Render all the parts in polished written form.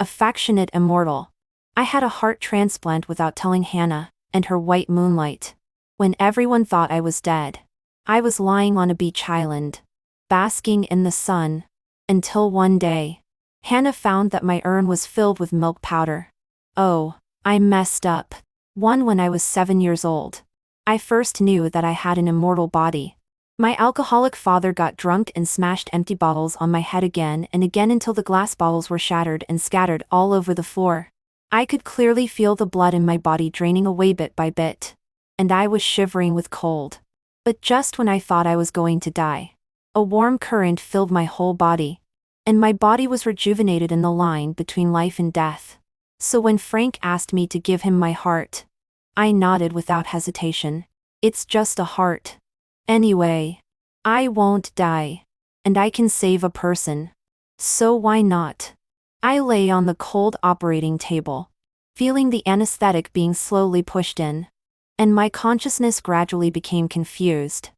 Affectionate Immortal. I had a heart transplant without telling Hannah, and her white moonlight. When everyone thought I was dead, I was lying on a beach island, basking in the sun, until one day, Hannah found that my urn was filled with milk powder. Oh, I messed up. One when I was 7 years old. I first knew that I had an immortal body. My alcoholic father got drunk and smashed empty bottles on my head again and again until the glass bottles were shattered and scattered all over the floor. I could clearly feel the blood in my body draining away bit by bit. And I was shivering with cold. But just when I thought I was going to die, a warm current filled my whole body. And my body was rejuvenated in the line between life and death. So when Frank asked me to give him my heart, I nodded without hesitation. It's just a heart. Anyway, I won't die. And I can save a person. So why not? I lay on the cold operating table, feeling the anesthetic being slowly pushed in. And my consciousness gradually became confused.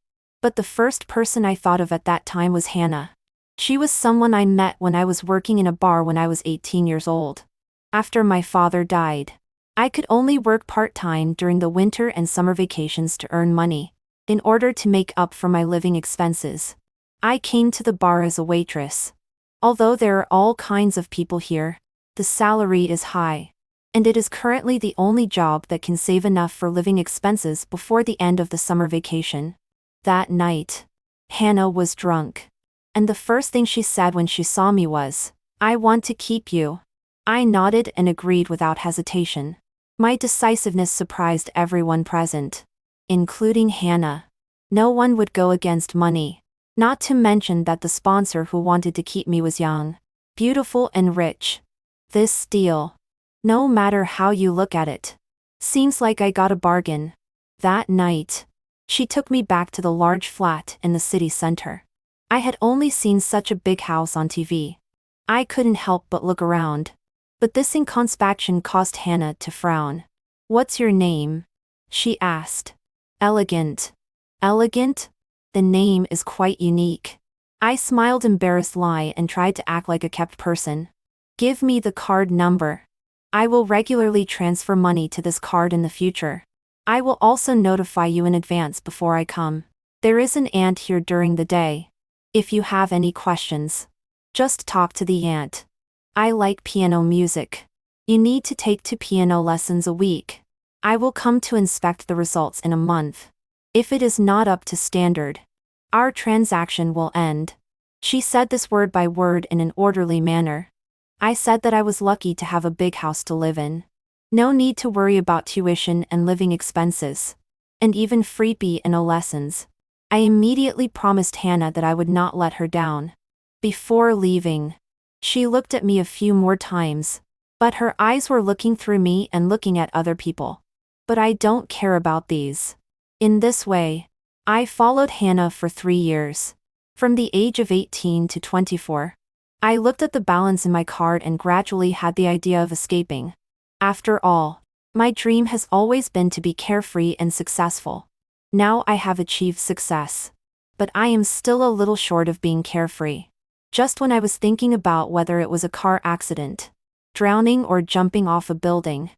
But the first person I thought of at that time was Hannah. She was someone I met when I was working in a bar when I was 18 years old. After my father died, I could only work part-time during the winter and summer vacations to earn money, in order to make up for my living expenses. I came to the bar as a waitress. Although there are all kinds of people here, the salary is high, and it is currently the only job that can save enough for living expenses before the end of the summer vacation. That night, Hannah was drunk. And the first thing she said when she saw me was, "I want to keep you." I nodded and agreed without hesitation. My decisiveness surprised everyone present, including Hannah. No one would go against money, not to mention that the sponsor who wanted to keep me was young, beautiful and rich. This deal, no matter how you look at it, seems like I got a bargain. That night, she took me back to the large flat in the city center. I had only seen such a big house on TV. I couldn't help but look around. But this inconspection caused Hannah to frown. "What's your name?" she asked. "Elegant." "Elegant? The name is quite unique." I smiled embarrassed lie and tried to act like a kept person. "Give me the card number. I will regularly transfer money to this card in the future. I will also notify you in advance before I come. There is an aunt here during the day. If you have any questions, just talk to the aunt. I like piano music. You need to take 2 piano lessons a week. I will come to inspect the results in a month. If it is not up to standard, our transaction will end." She said this word by word in an orderly manner. I said that I was lucky to have a big house to live in. No need to worry about tuition and living expenses. And even free piano lessons. I immediately promised Hannah that I would not let her down. Before leaving, she looked at me a few more times, but her eyes were looking through me and looking at other people. But I don't care about these. In this way, I followed Hannah for 3 years. From the age of 18 to 24. I looked at the balance in my card and gradually had the idea of escaping. After all, my dream has always been to be carefree and successful. Now I have achieved success. But I am still a little short of being carefree. Just when I was thinking about whether it was a car accident, drowning or jumping off a building,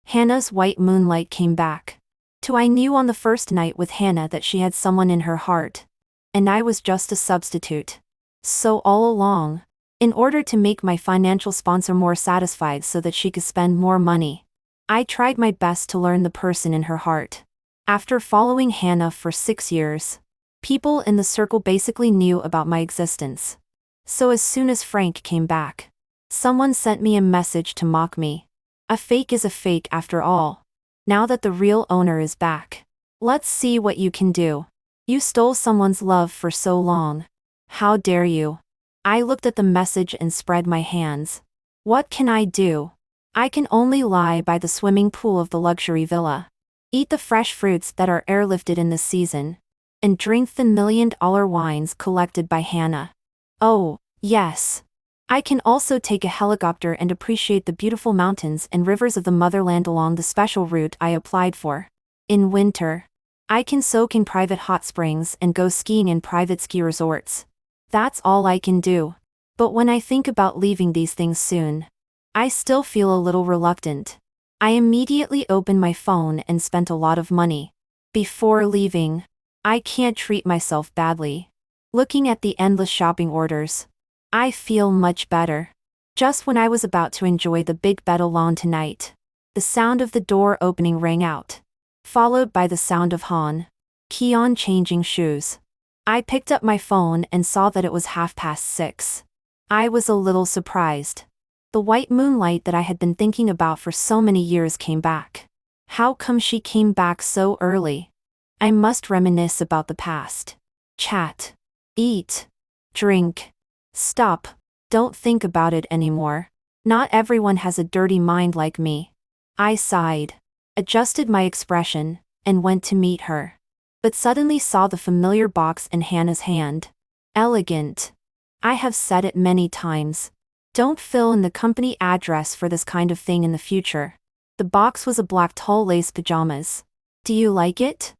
Hannah's white moonlight came back. I knew on the first night with Hannah that she had someone in her heart. And I was just a substitute. So all along, in order to make my financial sponsor more satisfied so that she could spend more money, I tried my best to learn the person in her heart. After following Hannah for 6 years, people in the circle basically knew about my existence. So as soon as Frank came back, someone sent me a message to mock me. A fake is a fake after all. Now that the real owner is back, let's see what you can do. You stole someone's love for so long. How dare you? I looked at the message and spread my hands. What can I do? I can only lie by the swimming pool of the luxury villa, eat the fresh fruits that are airlifted in the season, and drink the $1,000,000 wines collected by Hannah. Oh, yes. I can also take a helicopter and appreciate the beautiful mountains and rivers of the motherland along the special route I applied for. In winter, I can soak in private hot springs and go skiing in private ski resorts. That's all I can do. But when I think about leaving these things soon, I still feel a little reluctant. I immediately opened my phone and spent a lot of money. Before leaving, I can't treat myself badly. Looking at the endless shopping orders, I feel much better. Just when I was about to enjoy the big bed alone tonight, the sound of the door opening rang out, followed by the sound of Keon changing shoes. I picked up my phone and saw that it was 6:30. I was a little surprised. The white moonlight that I had been thinking about for so many years came back. How come she came back so early? I must reminisce about the past. Chat. Eat. Drink. Stop. Don't think about it anymore. Not everyone has a dirty mind like me. I sighed, adjusted my expression, and went to meet her. But suddenly saw the familiar box in Hannah's hand. Elegant. I have said it many times. Don't fill in the company address for this kind of thing in the future. The box was a black tall lace pajamas. Do you like it?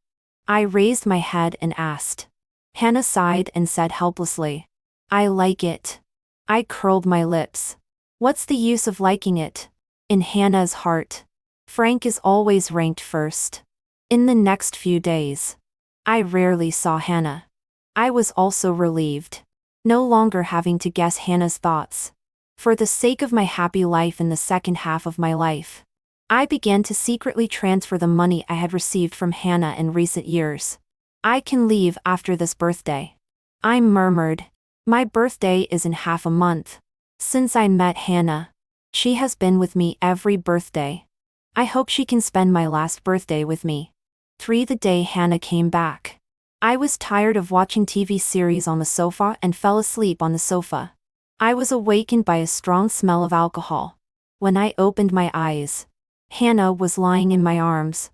I raised my head and asked. Hannah sighed and said helplessly, I like it. I curled my lips. What's the use of liking it? In Hannah's heart, Frank is always ranked first. In the next few days, I rarely saw Hannah. I was also relieved, no longer having to guess Hannah's thoughts. For the sake of my happy life in the second half of my life, I began to secretly transfer the money I had received from Hannah in recent years. I can leave after this birthday. I murmured. My birthday is in half a month. Since I met Hannah, she has been with me every birthday. I hope she can spend my last birthday with me. The day Hannah came back, I was tired of watching TV series on the sofa and fell asleep on the sofa. I was awakened by a strong smell of alcohol. When I opened my eyes, Hannah was lying in my arms,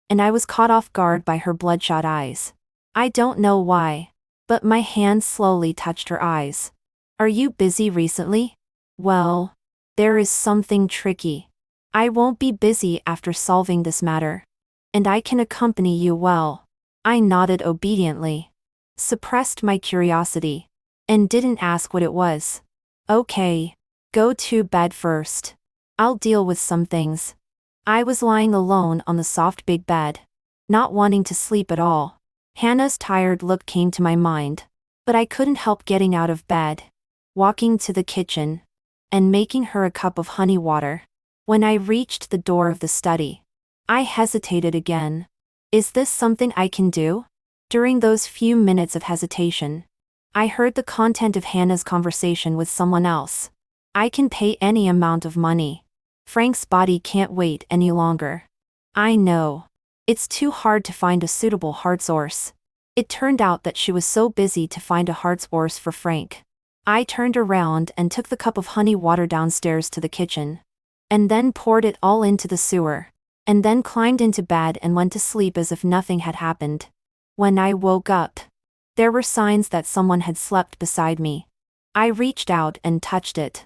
and I was caught off guard by her bloodshot eyes. I don't know why, but my hand slowly touched her eyes. Are you busy recently? Well, there is something tricky. I won't be busy after solving this matter. And I can accompany you well. I nodded obediently, suppressed my curiosity, and didn't ask what it was. Okay, go to bed first. I'll deal with some things. I was lying alone on the soft big bed, not wanting to sleep at all. Hannah's tired look came to my mind, but I couldn't help getting out of bed, walking to the kitchen, and making her a cup of honey water. When I reached the door of the study, I hesitated again. Is this something I can do? During those few minutes of hesitation, I heard the content of Hannah's conversation with someone else. I can pay any amount of money. Frank's body can't wait any longer. I know. It's too hard to find a suitable heart source. It turned out that she was so busy to find a heart source for Frank. I turned around and took the cup of honey water downstairs to the kitchen, and then poured it all into the sewer, and then climbed into bed and went to sleep as if nothing had happened. When I woke up, there were signs that someone had slept beside me. I reached out and touched it,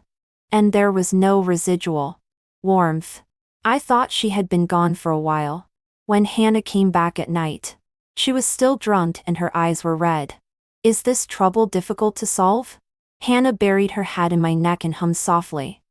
and there was no residual warmth. I thought she had been gone for a while. When Hannah came back at night, she was still drunk and her eyes were red. Is this trouble difficult to solve? Hannah buried her head in my neck and hummed softly.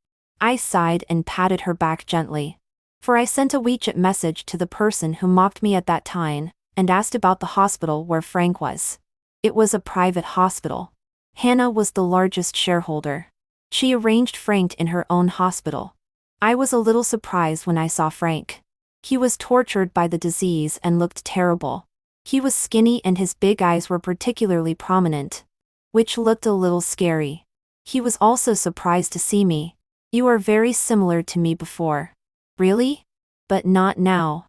I sighed and patted her back gently. For I sent a WeChat message to the person who mocked me at that time, and asked about the hospital where Frank was. It was a private hospital. Hannah was the largest shareholder. She arranged Frank in her own hospital. I was a little surprised when I saw Frank. He was tortured by the disease and looked terrible. He was skinny and his big eyes were particularly prominent, which looked a little scary. He was also surprised to see me. You are very similar to me before. Really? But not now.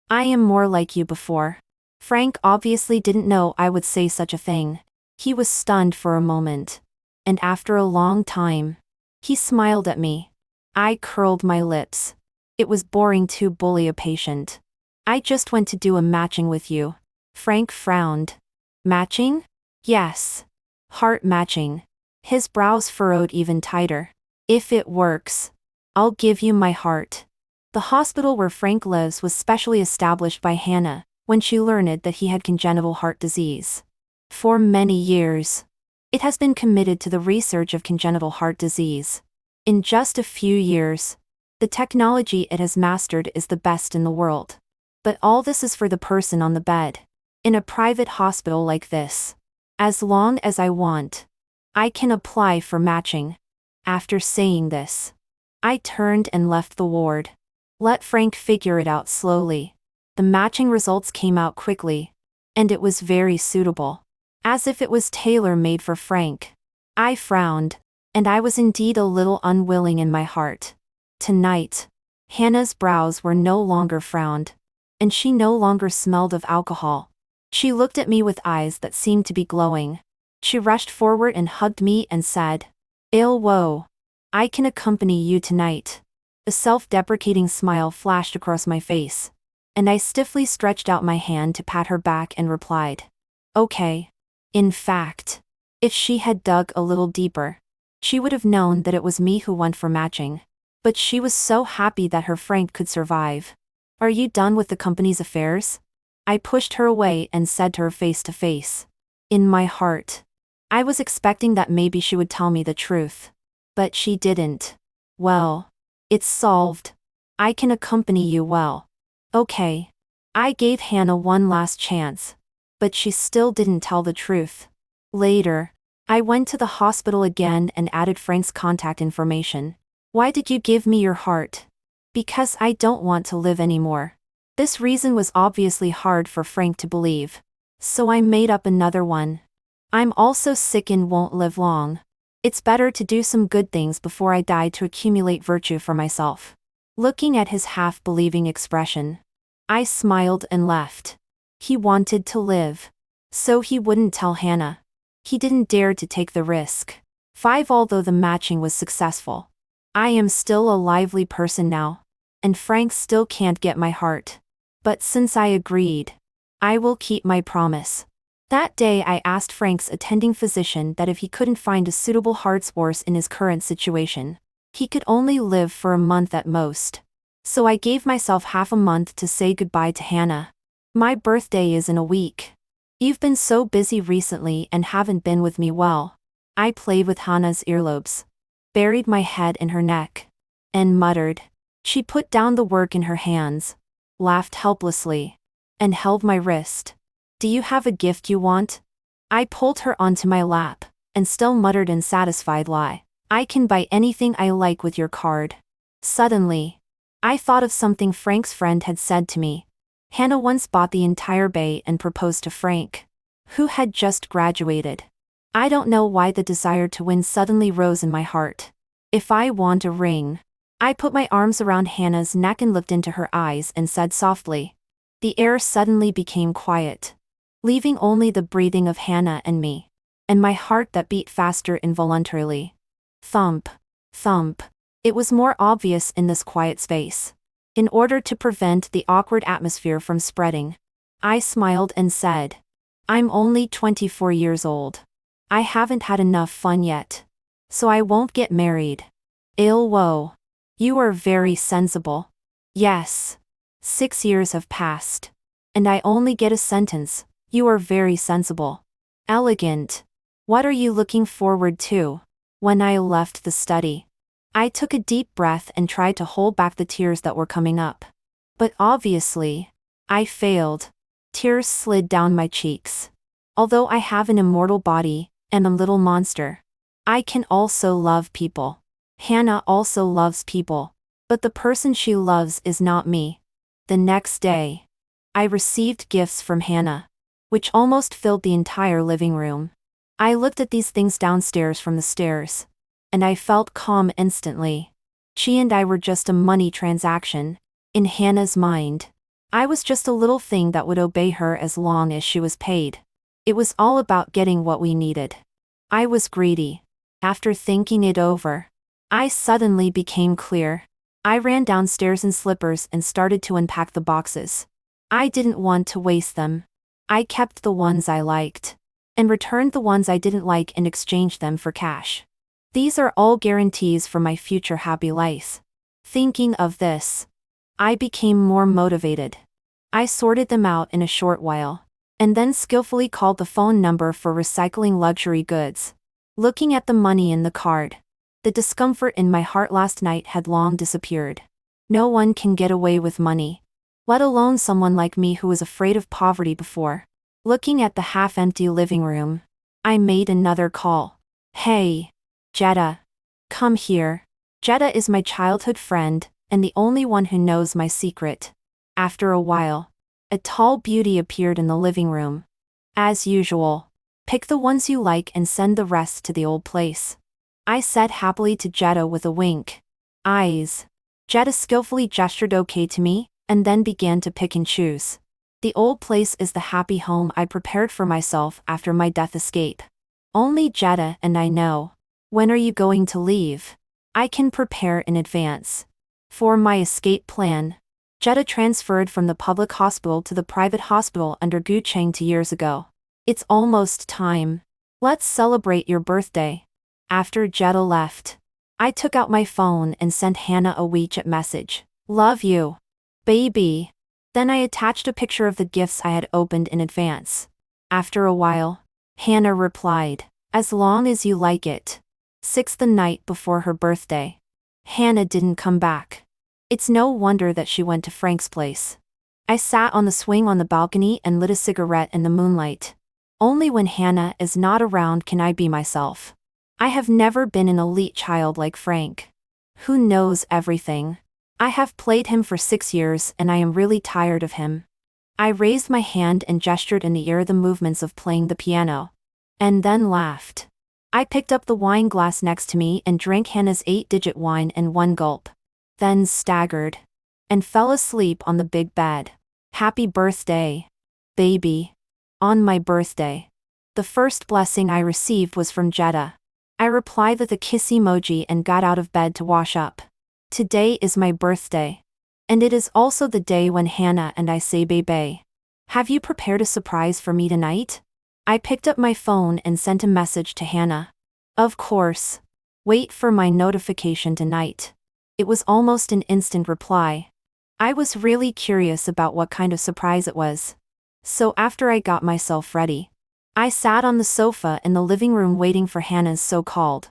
I am more like you before. Frank obviously didn't know I would say such a thing. He was stunned for a moment. And after a long time, he smiled at me. I curled my lips. It was boring to bully a patient. I just went to do a matching with you. Frank frowned. Matching? Yes. Heart matching. His brows furrowed even tighter. If it works, I'll give you my heart. The hospital where Frank lives was specially established by Hannah when she learned that he had congenital heart disease. For many years, it has been committed to the research of congenital heart disease. In just a few years, the technology it has mastered is the best in the world. But all this is for the person on the bed. In a private hospital like this. As long as I want, I can apply for matching. After saying this, I turned and left the ward. Let Frank figure it out slowly. The matching results came out quickly. And it was very suitable. As if it was tailor-made for Frank. I frowned, and I was indeed a little unwilling in my heart. Tonight, Hannah's brows were no longer frowned. And she no longer smelled of alcohol. She looked at me with eyes that seemed to be glowing. She rushed forward and hugged me and said, "Whoa. I can accompany you tonight." A self-deprecating smile flashed across my face. And I stiffly stretched out my hand to pat her back and replied, "Okay." In fact, if she had dug a little deeper, she would have known that it was me who went for matching. But she was so happy that her Frank could survive. "Are you done with the company's affairs?" I pushed her away and said to her face to face. In my heart, I was expecting that maybe she would tell me the truth. But she didn't. "Well, it's solved. I can accompany you well." Okay. I gave Hannah one last chance. But she still didn't tell the truth. Later, I went to the hospital again and added Frank's contact information. "Why did you give me your heart?" "Because I don't want to live anymore." This reason was obviously hard for Frank to believe. So I made up another one. "I'm also sick and won't live long. It's better to do some good things before I die to accumulate virtue for myself." Looking at his half-believing expression, I smiled and left. He wanted to live. So he wouldn't tell Hannah. He didn't dare to take the risk. 5. Although the matching was successful, I am still a lively person now. And Frank still can't get my heart. But since I agreed, I will keep my promise. That day I asked Frank's attending physician that if he couldn't find a suitable heart source in his current situation, he could only live for a month at most. So I gave myself half a month to say goodbye to Hannah. My birthday is in a week. "You've been so busy recently and haven't been with me well." I played with Hannah's earlobes, buried my head in her neck, and muttered. She put down the work in her hands, laughed helplessly, and held my wrist. "Do you have a gift you want?" I pulled her onto my lap, and still muttered in satisfied lie, "I can buy anything I like with your card." Suddenly, I thought of something Frank's friend had said to me. Hannah once bought the entire bay and proposed to Frank, who had just graduated. I don't know why the desire to win suddenly rose in my heart. "If I want a ring." I put my arms around Hannah's neck and looked into her eyes and said softly. The air suddenly became quiet, leaving only the breathing of Hannah and me, and my heart that beat faster involuntarily. Thump, thump. It was more obvious in this quiet space. In order to prevent the awkward atmosphere from spreading, I smiled and said, "I'm only 24 years old. I haven't had enough fun yet. So I won't get married." Whoa. You are very sensible. Yes. 6 years have passed. And I only get a sentence, "You are very sensible." Elegant. What are you looking forward to? When I left the study, I took a deep breath and tried to hold back the tears that were coming up. But obviously, I failed. Tears slid down my cheeks. Although I have an immortal body, and a little monster, I can also love people. Hannah also loves people. But the person she loves is not me. The next day, I received gifts from Hannah, which almost filled the entire living room. I looked at these things downstairs from the stairs, and I felt calm instantly. She and I were just a money transaction. In Hannah's mind, I was just a little thing that would obey her as long as she was paid. It was all about getting what we needed. I was greedy. After thinking it over, I suddenly became clear. I ran downstairs in slippers and started to unpack the boxes. I didn't want to waste them. I kept the ones I liked, and returned the ones I didn't like and exchanged them for cash. These are all guarantees for my future happy life. Thinking of this, I became more motivated. I sorted them out in a short while, and then skillfully called the phone number for recycling luxury goods. Looking at the money in the card, The discomfort in my heart last night had long disappeared. No one can get away with money. Let alone someone like me who was afraid of poverty before. Looking at the half-empty living room, I made another call. Hey, Jetta. Come here. Jetta is my childhood friend, and the only one who knows my secret. After a while, a tall beauty appeared in the living room. As usual, pick the ones you like and send the rest to the old place, I said happily to Jetta with a wink. Eyes. Jetta skillfully gestured okay to me, and then began to pick and choose. The old place is the happy home I prepared for myself after my death escape. Only Jetta and I know. When are you going to leave? I can prepare in advance. For my escape plan, Jetta transferred from the public hospital to the private hospital under Gu Cheng 2 years ago. It's almost time. Let's celebrate your birthday. After Jetta left, I took out my phone and sent Hannah a WeChat message. Love you, baby. Then I attached a picture of the gifts I had opened in advance. After a while, Hannah replied, as long as you like it. 6 the night before her birthday. Hannah didn't come back. It's no wonder that she went to Frank's place. I sat on the swing on the balcony and lit a cigarette in the moonlight. Only when Hannah is not around can I be myself. I have never been an elite child like Frank, who knows everything. I have played him for 6 years and I am really tired of him. I raised my hand and gestured in the air the movements of playing the piano. And then laughed. I picked up the wine glass next to me and drank Hannah's 8-digit wine in one gulp. Then staggered. And fell asleep on the big bed. Happy birthday, baby. On my birthday, the first blessing I received was from Jetta. I replied with a kiss emoji and got out of bed to wash up. Today is my birthday. And it is also the day when Hannah and I say bye-bye. Have you prepared a surprise for me tonight? I picked up my phone and sent a message to Hannah. Of course. Wait for my notification tonight. It was almost an instant reply. I was really curious about what kind of surprise it was. So after I got myself ready, I sat on the sofa in the living room waiting for Hannah's so-called,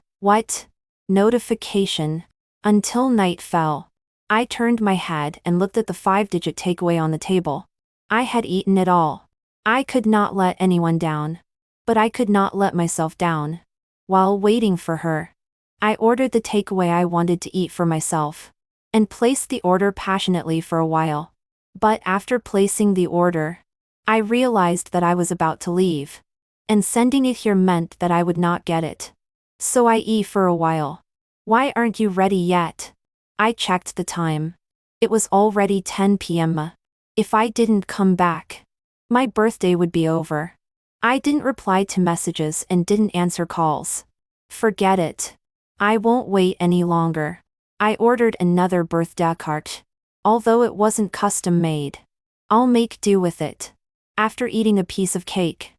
notification. Until night fell. I turned my head and looked at the 5-digit takeaway on the table. I had eaten it all. I could not let anyone down. But I could not let myself down. While waiting for her, I ordered the takeaway I wanted to eat for myself, and placed the order passionately for a while. But after placing the order, I realized that I was about to leave. And sending it here meant that I would not get it. So I ate for a while. Why aren't you ready yet? I checked the time. It was already 10 p.m. If I didn't come back, my birthday would be over. I didn't reply to messages and didn't answer calls. Forget it. I won't wait any longer. I ordered another birthday cart. Although it wasn't custom made, I'll make do with it. After eating a piece of cake,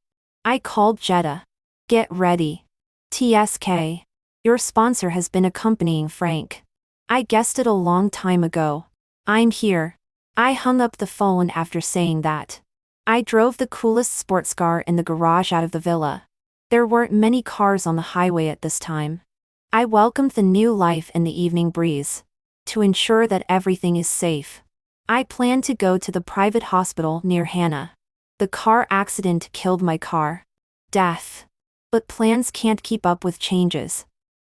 I called Jetta. Get ready. TSK. Your sponsor has been accompanying Frank. I guessed it a long time ago. I'm here. I hung up the phone after saying that. I drove the coolest sports car in the garage out of the villa. There weren't many cars on the highway at this time. I welcomed the new life in the evening breeze. To ensure that everything is safe, I plan to go to the private hospital near Hannah. The car accident killed my car. Death. But plans can't keep up with changes.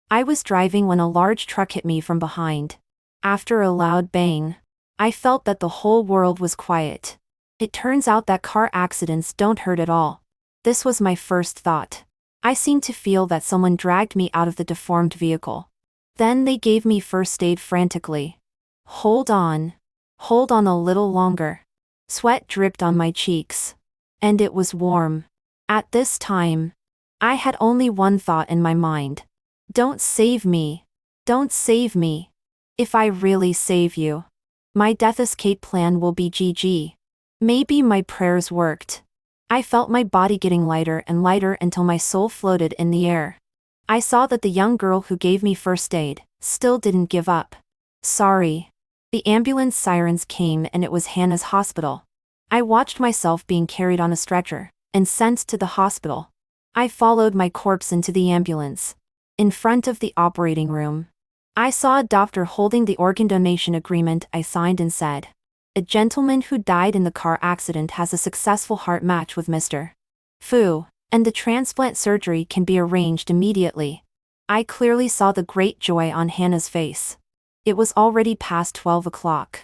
I was driving when a large truck hit me from behind. After a loud bang, I felt that the whole world was quiet. It turns out that car accidents don't hurt at all. This was my first thought. I seemed to feel that someone dragged me out of the deformed vehicle. Then they gave me first aid frantically. Hold on. Hold on a little longer. Sweat dripped on my cheeks. And it was warm. At this time, I had only one thought in my mind. Don't save me. Don't save me. If I really save you, my death escape plan will be GG. Maybe my prayers worked. I felt my body getting lighter and lighter until my soul floated in the air. I saw that the young girl who gave me first aid still didn't give up. Sorry. The ambulance sirens came and it was Hannah's hospital. I watched myself being carried on a stretcher and sent to the hospital. I followed my corpse into the ambulance. in front of the operating room. I saw a doctor holding the organ donation agreement I signed and said, "A gentleman who died in the car accident has a successful heart match with Mr. Fu, and the transplant surgery can be arranged immediately." I clearly saw the great joy on Hannah's face. It was already past 12 o'clock.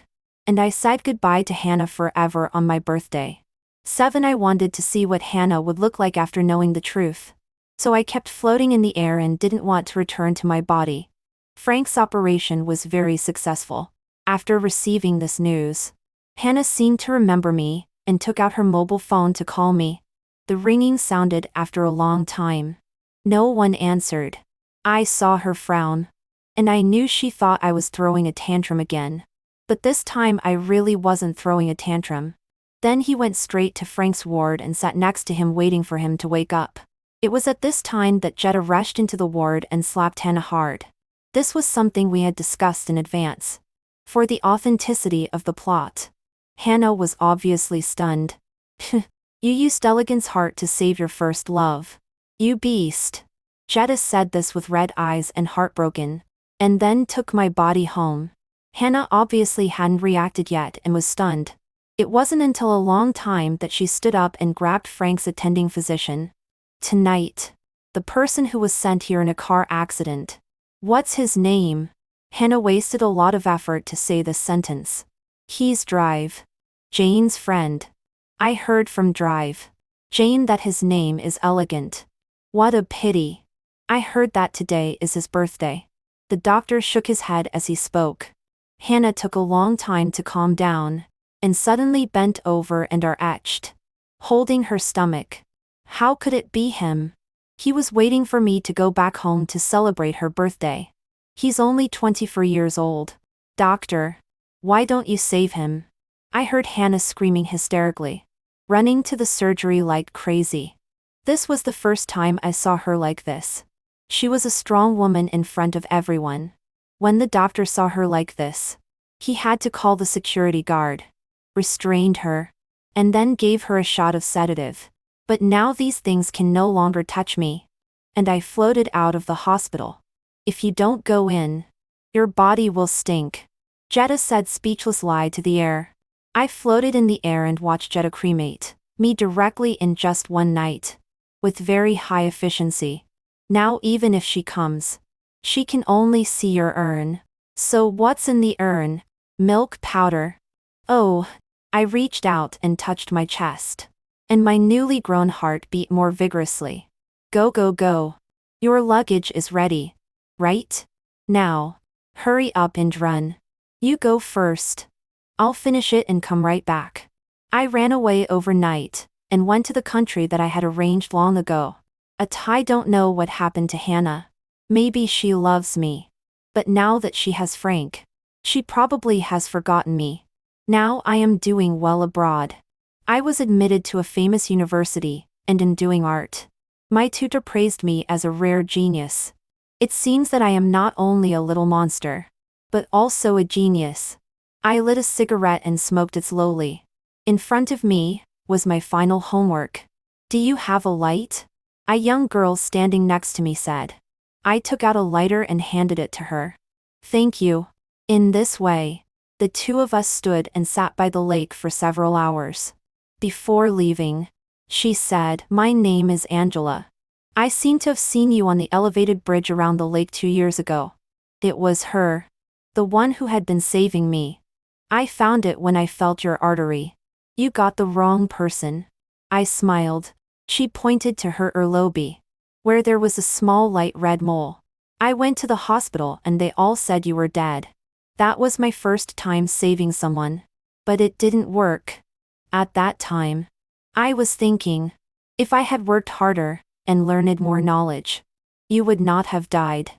And I said goodbye to Hannah forever on my birthday. 7. I wanted to see what Hannah would look like after knowing the truth. So I kept floating in the air and didn't want to return to my body. Frank's operation was very successful. After receiving this news, Hannah seemed to remember me, and took out her mobile phone to call me. The ringing sounded after a long time. No one answered. I saw her frown. And I knew she thought I was throwing a tantrum again. But this time I really wasn't throwing a tantrum. Then he went straight to Frank's ward and sat next to him waiting for him to wake up. It was at this time that Jetta rushed into the ward and slapped Hannah hard. This was something we had discussed in advance. For the authenticity of the plot. Hannah was obviously stunned. "You used Elegant's heart to save your first love. You beast." Jetta said this with red eyes and heartbroken. "And then took my body home." Hannah obviously hadn't reacted yet and was stunned. It wasn't until a long time that she stood up and grabbed Frank's attending physician. "Tonight. The person who was sent here in a car accident. What's his name?" Hannah wasted a lot of effort to say this sentence. "He's Drive. Jane's friend. I heard from Drive. Jane that his name is Elegant. What a pity. I heard that today is his birthday." The doctor shook his head as he spoke. Hannah took a long time to calm down, and suddenly bent over and etched, holding her stomach. How could it be him? He was waiting for me to go back home to celebrate her birthday. He's only 24 years old. "Doctor, why don't you save him?" I heard Hannah screaming hysterically, running to the surgery like crazy. This was the first time I saw her like this. She was a strong woman in front of everyone. When the doctor saw her like this, he had to call the security guard, restrained her, and then gave her a shot of sedative. But now these things can no longer touch me. And I floated out of the hospital. "If you don't go in, your body will stink." Jetta said speechless lie to the air. I floated in the air and watched Jetta cremate me directly in just one night. With very high efficiency. Now even if she comes, she can only see your urn. So what's in the urn? Milk powder. Oh, I reached out and touched my chest. And my newly grown heart beat more vigorously. "Go go go. Your luggage is ready. Right? Now. Hurry up and run. You go first. I'll finish it and come right back." I ran away overnight, and went to the country that I had arranged long ago. I don't know what happened to Hannah. Maybe she loves me. But now that she has Frank, she probably has forgotten me. Now I am doing well abroad. I was admitted to a famous university, and am doing art. My tutor praised me as a rare genius. It seems that I am not only a little monster, but also a genius. I lit a cigarette and smoked it slowly. In front of me was my final homework. "Do you have a light?" A young girl standing next to me said. I took out a lighter and handed it to her. "Thank you." In this way, the two of us stood and sat by the lake for several hours. Before leaving, she said, "My name is Angela. I seem to have seen you on the elevated bridge around the lake 2 years ago." It was her. The one who had been saving me. "I found it when I felt your artery. You got the wrong person." I smiled. She pointed to her urlobe, where there was a small light red mole. "I went to the hospital and they all said you were dead." That was my first time saving someone. But it didn't work. At that time, I was thinking, if I had worked harder, and learned more knowledge, you would not have died.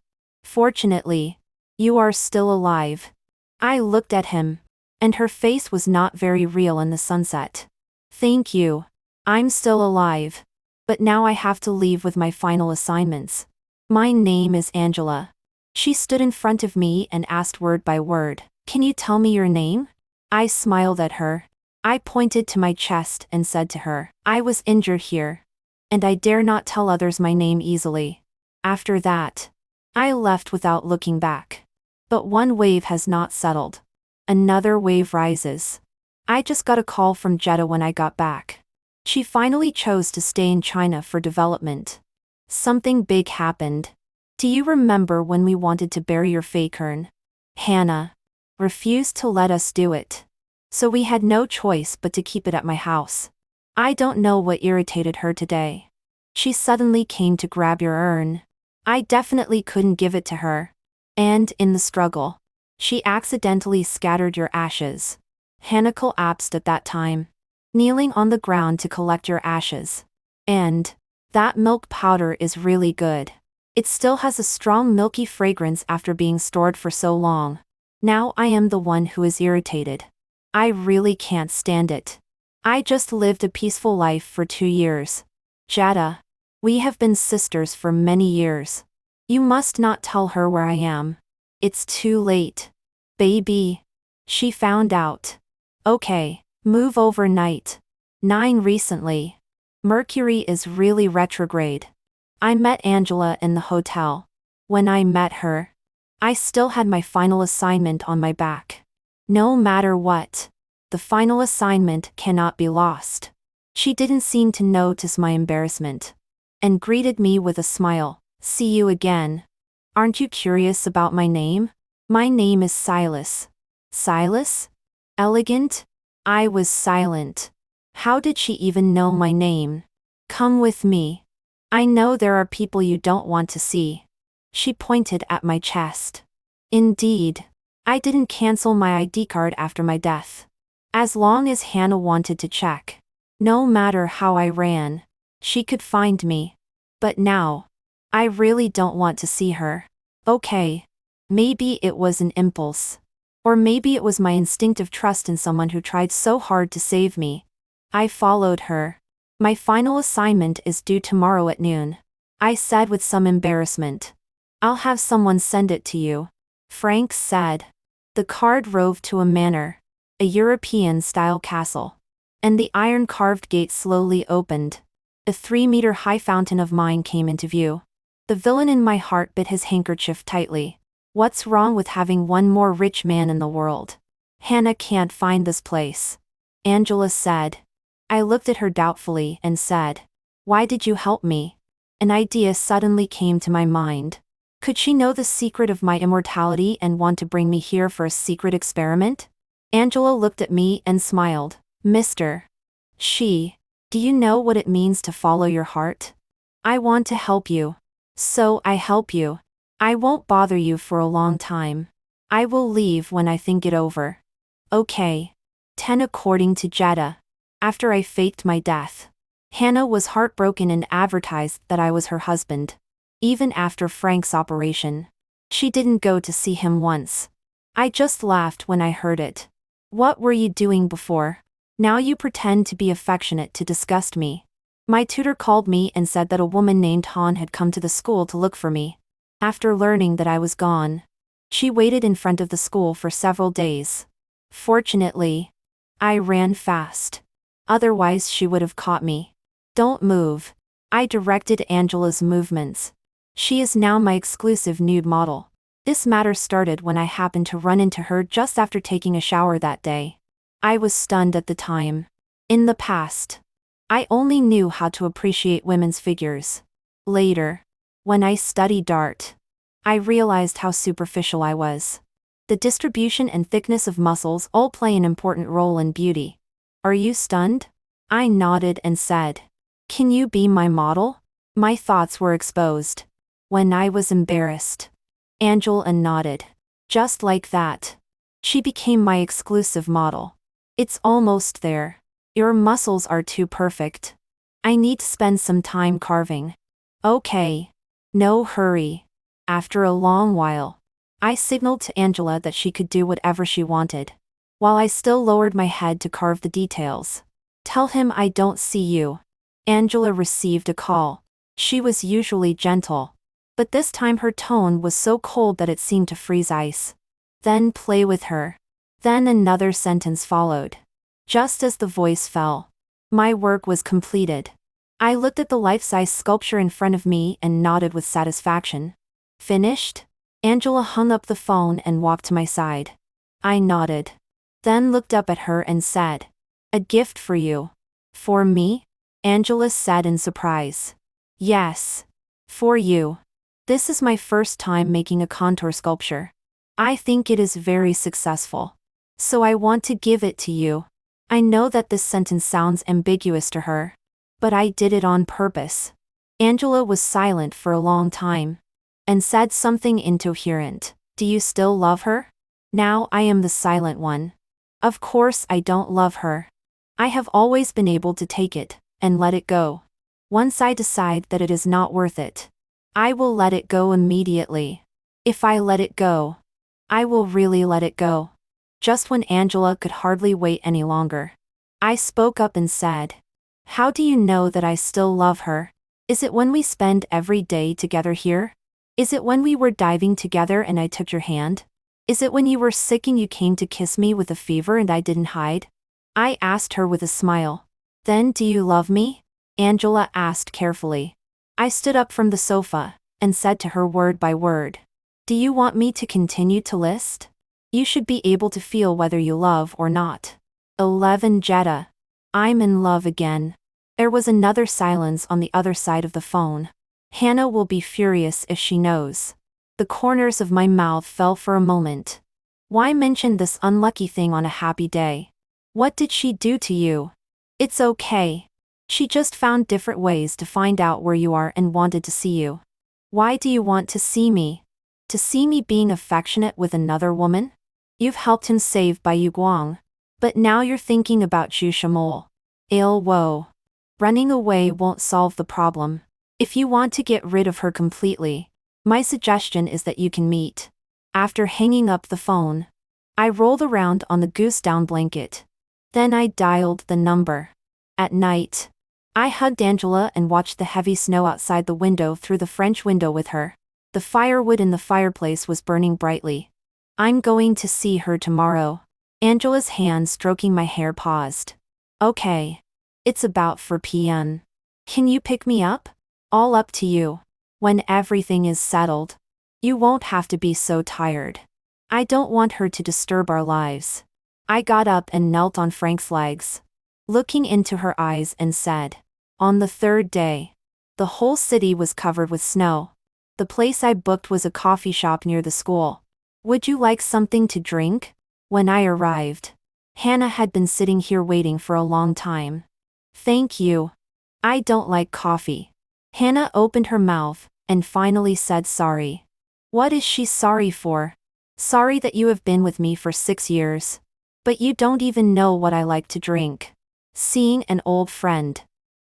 Fortunately, you are still alive. I looked at him, and her face was not very real in the sunset. "Thank you. I'm still alive. But now I have to leave with my final assignments. My name is Angela." She stood in front of me and asked word by word, "Can you tell me your name?" I smiled at her. I pointed to my chest and said to her, "I was injured here. And I dare not tell others my name easily." After that, I left without looking back. But one wave has not settled. Another wave rises. I just got a call from Jeddah when I got back. She finally chose to stay in China for development. Something big happened. Do you remember when we wanted to bury your fake urn? Hannah refused to let us do it. So we had no choice but to keep it at my house. I don't know what irritated her today. She suddenly came to grab your urn. I definitely couldn't give it to her. And, in the struggle, she accidentally scattered your ashes. Hannah collapsed at that time, kneeling on the ground to collect your ashes. And that milk powder is really good. It still has a strong milky fragrance after being stored for so long. Now I am the one who is irritated. I really can't stand it. I just lived a peaceful life for 2 years. Jeddah. We have been sisters for many years. You must not tell her where I am. It's too late. Baby. She found out. Okay, move overnight. 9 recently. Mercury is really retrograde. I met Angela in the hotel. When I met her, I still had my final assignment on my back. No matter what, the final assignment cannot be lost. She didn't seem to notice my embarrassment, and greeted me with a smile. See you again. Aren't you curious about my name? My name is Silas. Silas? Elegant? I was silent. How did she even know my name? Come with me. I know there are people you don't want to see. She pointed at my chest. Indeed. I didn't cancel my ID card after my death. As long as Hannah wanted to check. No matter how I ran, she could find me. But now, I really don't want to see her. Okay. Maybe it was an impulse. Or maybe it was my instinctive trust in someone who tried so hard to save me. I followed her. My final assignment is due tomorrow at noon. I said with some embarrassment. I'll have someone send it to you. Frank said. The card drove to a manor, a European-style castle. And the iron-carved gate slowly opened. A 3-meter-high fountain of mine came into view. The villain in my heart bit his handkerchief tightly. What's wrong with having one more rich man in the world? Hannah can't find this place. Angela said. I looked at her doubtfully and said, why did you help me? An idea suddenly came to my mind. Could she know the secret of my immortality and want to bring me here for a secret experiment? Angela looked at me and smiled. Mister. Do you know what it means to follow your heart? I want to help you. So I help you. I won't bother you for a long time. I will leave when I think it over. Okay. 10 according to Jeddah. After I faked my death, Hannah was heartbroken and advertised that I was her husband. Even after Frank's operation, she didn't go to see him once. I just laughed when I heard it. What were you doing before? Now you pretend to be affectionate to disgust me. My tutor called me and said that a woman named Han had come to the school to look for me. After learning that I was gone, she waited in front of the school for several days. Fortunately, I ran fast. Otherwise she would have caught me. Don't move. I directed Angela's movements. She is now my exclusive nude model. This matter started when I happened to run into her just after taking a shower that day. I was stunned at the time. In the past, I only knew how to appreciate women's figures. Later, when I studied art, I realized how superficial I was. The distribution and thickness of muscles all play an important role in beauty. Are you stunned? I nodded and said, can you be my model? My thoughts were exposed. When I was embarrassed, Angela nodded. Just like that. She became my exclusive model. It's almost there. Your muscles are too perfect. I need to spend some time carving. Okay. No hurry. After a long while, I signaled to Angela that she could do whatever she wanted, while I still lowered my head to carve the details. Tell him I don't see you. Angela received a call. She was usually gentle, but this time her tone was so cold that it seemed to freeze ice. Then play with her. Then another sentence followed. Just as the voice fell, my work was completed. I looked at the life-size sculpture in front of me and nodded with satisfaction. Finished? Angela hung up the phone and walked to my side. I nodded. Then looked up at her and said, "A gift for you." "For me?" Angela said in surprise. "Yes. For you. This is my first time making a contour sculpture. I think it is very successful. So I want to give it to you." I know that this sentence sounds ambiguous to her. But I did it on purpose. Angela was silent for a long time. And said something incoherent. "Do you still love her?" Now I am the silent one. Of course I don't love her. I have always been able to take it, and let it go. Once I decide that it is not worth it, I will let it go immediately. If I let it go, I will really let it go. Just when Angela could hardly wait any longer, I spoke up and said, "How do you know that I still love her? Is it when we spend every day together here? Is it when we were diving together and I took your hand? Is it when you were sick and you came to kiss me with a fever and I didn't hide?" I asked her with a smile. "Then do you love me?" Angela asked carefully. I stood up from the sofa, and said to her word by word. "Do you want me to continue to list? You should be able to feel whether you love or not." 11 Jetta. I'm in love again. There was another silence on the other side of the phone. Hannah will be furious if she knows. The corners of my mouth fell for a moment. Why mention this unlucky thing on a happy day? What did she do to you? It's okay. She just found different ways to find out where you are and wanted to see you. Why do you want to see me? To see me being affectionate with another woman? You've helped him save Bai Guang. But now you're thinking about Zhu Shamol. Ill woe. Running away won't solve the problem. If you want to get rid of her completely, my suggestion is that you can meet. After hanging up the phone, I rolled around on the goose-down blanket. Then I dialed the number. At night, I hugged Angela and watched the heavy snow outside the window through the French window with her. The firewood in the fireplace was burning brightly. I'm going to see her tomorrow. Angela's hand stroking my hair paused. Okay. It's about 4 p.m. Can you pick me up? All up to you. When everything is settled. You won't have to be so tired. I don't want her to disturb our lives. I got up and knelt on Frank's legs, looking into her eyes and said, on the third day, the whole city was covered with snow. The place I booked was a coffee shop near the school. Would you like something to drink? When I arrived, Hannah had been sitting here waiting for a long time. Thank you. I don't like coffee. Hannah opened her mouth, and finally said sorry. What is she sorry for? Sorry that you have been with me for 6 years. But you don't even know what I like to drink. Seeing an old friend.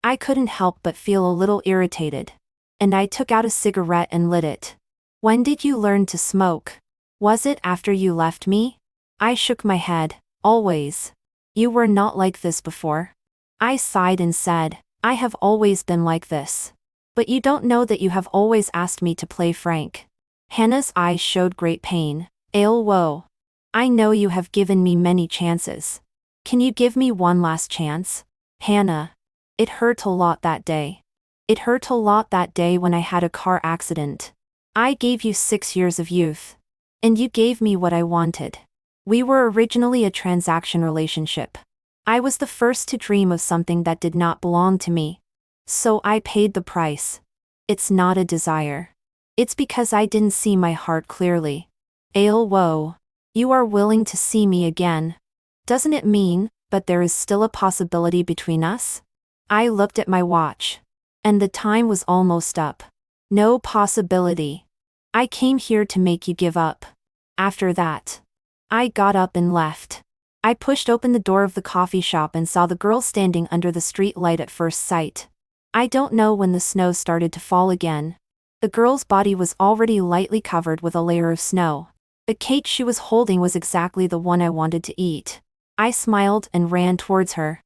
I couldn't help but feel a little irritated. And I took out a cigarette and lit it. When did you learn to smoke? Was it after you left me? I shook my head. Always. You were not like this before. I sighed and said, I have always been like this. But you don't know that you have always asked me to play Frank. Hannah's eyes showed great pain. Ale woe. I know you have given me many chances. Can you give me one last chance? Hannah. It hurt a lot that day. It hurt a lot that day when I had a car accident. I gave you 6 years of youth. And you gave me what I wanted. We were originally a transaction relationship. I was the first to dream of something that did not belong to me. So I paid the price. It's not a desire. It's because I didn't see my heart clearly. Ale woe. You are willing to see me again. Doesn't it mean, but there is still a possibility between us? I looked at my watch. And the time was almost up. No possibility. I came here to make you give up. After that, I got up and left. I pushed open the door of the coffee shop and saw the girl standing under the street light at first sight. I don't know when the snow started to fall again. The girl's body was already lightly covered with a layer of snow. The cake she was holding was exactly the one I wanted to eat. I smiled and ran towards her.